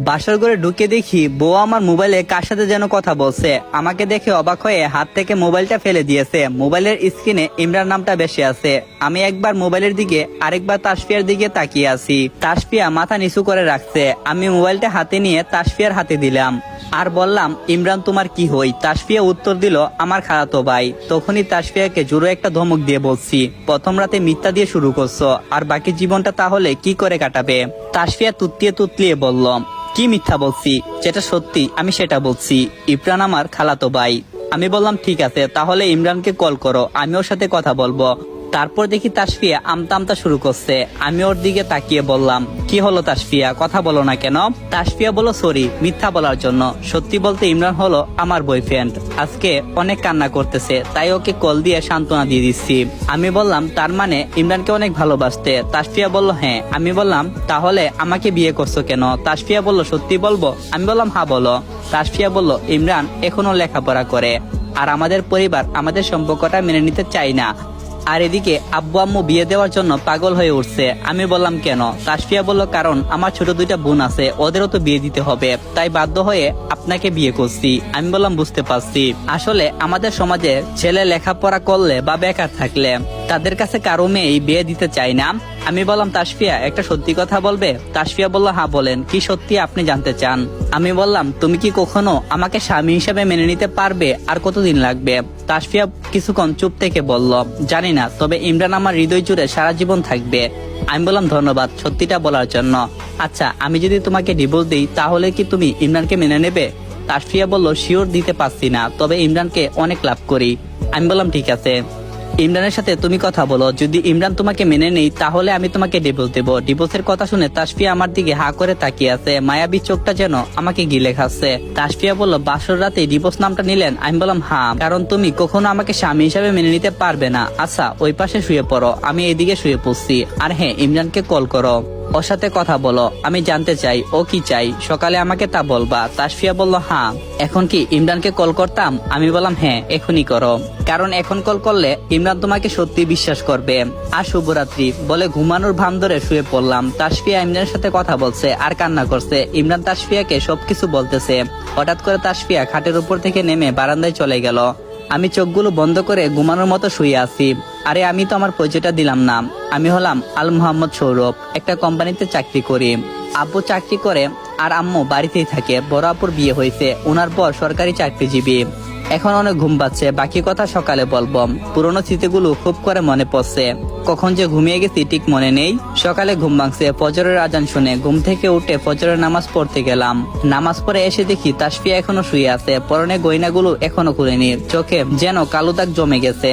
বাসর ঘরে ঢুকে দেখি বউ আমার মোবাইলে কার সাথে যেন কথা বলছে। আমাকে দেখে অবাক হয়ে হাত থেকে মোবাইলটা ফেলে দিয়েছে। মোবাইলের স্ক্রিনে ইমরান নামটা বেশি আছে। আমি একবার মোবাইলের দিকে আরেকবার তাসফিয়ার দিকে তাকিয়ে আছি। তাসফিয়া মাথা নিচু করে রাখছে। আমি মোবাইলটা হাতে নিয়ে তাসফিয়ার হাতে দিলাম আর বললাম, ইমরান তোমার কি হই? তাসফিয়া উত্তর দিল, আমার খালাতো ভাই। তখনই তাসফিয়াকে জোরে একটা ধমক দিয়ে বলছি, প্রথম রাতে মিথ্যা দিয়ে শুরু করছো, আর বাকি জীবনটা তাহলে কি করে কাটাবে? তাসফিয়া তুতলিয়ে বলল, কি মিথ্যা বলছি? যেটা সত্যি আমি সেটা বলছি। ইমরান আমার খালাতো ভাই। আমি বললাম, ঠিক আছে, তাহলে ইমরানকে কল করো, আমি ওর সাথে কথা বলবো। তারপর দেখি তাসফিয়া আমতা শুরু করছে। আমি ওর দিকে তাকিয়ে বললাম, কি হলো তাসফিয়া, কথা বলো না কেন? তাসফিয়া বলল, সরি মিথ্যা বলার জন্য। সত্যি বলতে ইমরান হলো আমার বয়ফ্রেন্ড। আজকে অনেক কান্না করতেছে, তাই ওকে কল দিয়ে সান্ত্বনা দিয়ে দিচ্ছি। আমি বললাম, তার মানে ইমরানকে অনেক ভালোবাসতে? তাসফিয়া বলল, হ্যাঁ। আমি বললাম, তাহলে আমাকে বিয়ে করছো কেন? তাসফিয়া বলল, সত্যি বলবো? আমি বললাম, হ্যাঁ বলো। তাসফিয়া বলল, ইমরান এখনো লেখাপড়া করে, আর আমাদের পরিবার আমাদের সম্পর্কটা মেনে নিতে চায় না। আর এদিকে আব্বু আম্মু বিয়ে দেওয়ার জন্য পাগল হয়ে উঠছে। আমি বললাম, কেন? তাসফিয়া বলল, কারণ আমার ছোট দুইটা বোন আছে, ওদেরও তো বিয়ে দিতে হবে, তাই বাধ্য হয়ে আপনাকে বিয়ে করছি। আমি বললাম, বুঝতে পারছি। আসলে আমাদের সমাজে ছেলে লেখাপড়া করলে বা বেকার থাকলে তাদের কাছে কারো মেয়ে বিয়ে দিতে চায় না। আমি বললাম, তাসফিয়া একটা সত্যি কথা বলবে? তাসফিয়া বলল, হ্যাঁ বলেন, কি সত্যি আপনি জানতে চান? আমি বললাম, তুমি কি কখনো আমাকে স্বামী হিসেবে মেনে নিতে পারবে? আর কতদিন লাগবে? তাসফিয়া কিছুক্ষণ চুপ থেকে বলল, জানি না, তবে ইমরান আমার হৃদয় জুড়ে সারা জীবন থাকবে। আমি বললাম, ধন্যবাদ সত্যিটা বলার জন্য। আচ্ছা, আমি যদি তোমাকে ডিভোর্স দিই তাহলে কি তুমি ইমরানকে মেনে নেবে? তাসফিয়া বলল, শিওর দিতে পারছি না, তবে ইমরানকে অনেক লাভ করি। আমি বললাম, ঠিক আছে, ইমরানের সাথে তুমি কথা বলো, যদি ইমরান তোমাকে মেনে নেই তাহলে আমি তোমাকে ডিভোর্স দেবো। ডিভোর্সের কথা শুনে তাসফিয়া আমার দিকে হা করে তাকিয়ে আছে, মায়াবী চোখটা যেন আমাকে গিলে খাচ্ছে। তাসফিয়া বলল, বাসর রাতে ডিভোর্স নামটা নিলেন? আমি বললাম, হ্যাঁ, কারণ তুমি কখনো আমাকে স্বামী হিসাবে মেনে নিতে পারবে না। আচ্ছা, ওই পাশে শুয়ে পড়ো, আমি এদিকে শুয়ে পড়ছি। আর হ্যাঁ, ইমরানকে কল করো, ওর সাথে কথা বলো, আমি জানতে চাই ও কি চাই, সকালে আমাকে তা বলবা। তাসফিয়া বলল, হ্যাঁ। এখন কি ইমরানকে কল করতাম? আমি বললাম, হ্যাঁ এখনই করো, কারণ এখন কল করলে ইমরান তোমাকে সত্যি বিশ্বাস করবে। আর শুভরাত্রি বলে ঘুমানোর ভান ধরে শুয়ে পড়লাম। তাসফিয়া ইমরানের সাথে কথা বলছে আর কান্না করছে। ইমরান তাসফিয়াকে সবকিছু বলতেছে। হঠাৎ করে তাসফিয়া খাটের উপর থেকে নেমে বারান্দায় চলে গেল। আমি চোখগুলো বন্ধ করে ঘুমানোর মতো শুয়ে আছি। আরে আমি তো আমার পরিচয়টা দিলাম না। আমি হলাম আল মোহাম্মদ সৌরভ, একটা কোম্পানিতে চাকরি করি। আব্বু চাকরি করে আর আম্মু বাড়িতেই থাকে। বড় আপুর বিয়ে হয়েছে, ওনার বর সরকারি চাকরিজীবী। এখন অনেক ঘুম পাচ্ছে, বাকি কথা সকালে বলবো। পুরোনো স্মৃতিগুলো খুব করে মনে পড়ছে, কখন যে ঘুমিয়ে গেছি ঠিক মনে নেই। সকালে ঘুম ভাঙছে ফজরের আজান শুনে। ঘুম থেকে উঠে ফজরের নামাজ পড়তে গেলাম। নামাজ পড়ে এসে দেখি তাসফিয়া এখনো শুয়ে আছে, পরনে গয়নাগুলো এখনো খুলেনি, চোখে যেন কালো দাগ জমে গেছে।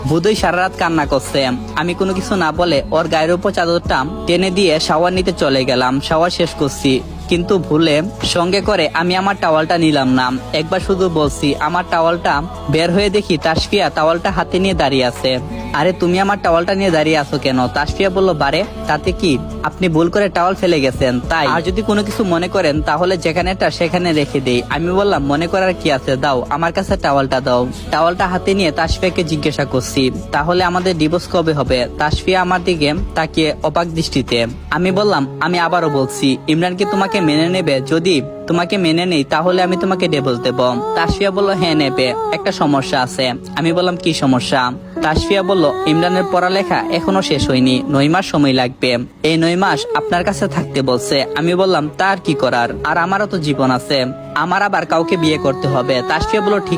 বুধই সারা রাত কান্না করছে। আমি কোনো কিছু না বলে ওর গায়ের উপর চাদরটা টেনে দিয়ে শাওয়ার নিতে চলে গেলাম। শাওয়ার শেষ করছি, কিন্তু ভুলে সঙ্গে করে আমি আমার টাওয়ালটা নিলাম না। একবার শুধু বলছি আমার টাওয়ালটা, বের হয়ে দেখি তাসফিয়া টাওয়ালটা হাতে নিয়ে দাঁড়িয়ে আছে। আরে তুমি আমার টাওয়ালটা নিয়ে দাঁড়িয়ে আছো কেন? তাসফিয়া বলল, বারে তাতে কি, আপনি ভুল করে টাওয়াল ফেলে গেছেন তাই। আর যদি কোনো কিছু মনে করেন তাহলে যেখানেটা সেখানে রেখে দেই। আমি বললাম, মনে করার কি আছে, দাও আমার কাছে টাওয়ালটা দাও। টাওয়ালটা হাতে নিয়ে তাসফিয়াকে জিজ্ঞাসা করছি, তাহলে আমাদের ডিভোর্স কবে হবে? তাসফিয়া আমার দিকে তাকিয়ে অবাক দৃষ্টিতে। আমি বললাম, আমি আবারও বলছি, ইমরান কি তোমাকে মেনে নেবে? যদি তোমাকে মেনে নেই তাহলে আমি তোমাকে ডিভোর্স দেব। তাসফিয়া বলল, হ্যাঁ নেবে, একটা সমস্যা আছে। আমি বললাম, কি সমস্যা? তাসফিয়া বলল, ইমরানের পড়ালেখা এখনো শেষ হয়নি, 9 মাস সময় লাগবে। এই 9 মাস আপনার কাছে থাকতে বলছে। আমি বললাম, তার কি করার, আর আমারও তো জীবন আছে, আমার আবার কাউকে বিয়ে করতে হবে। তাসফিয়া বলল, ঠিক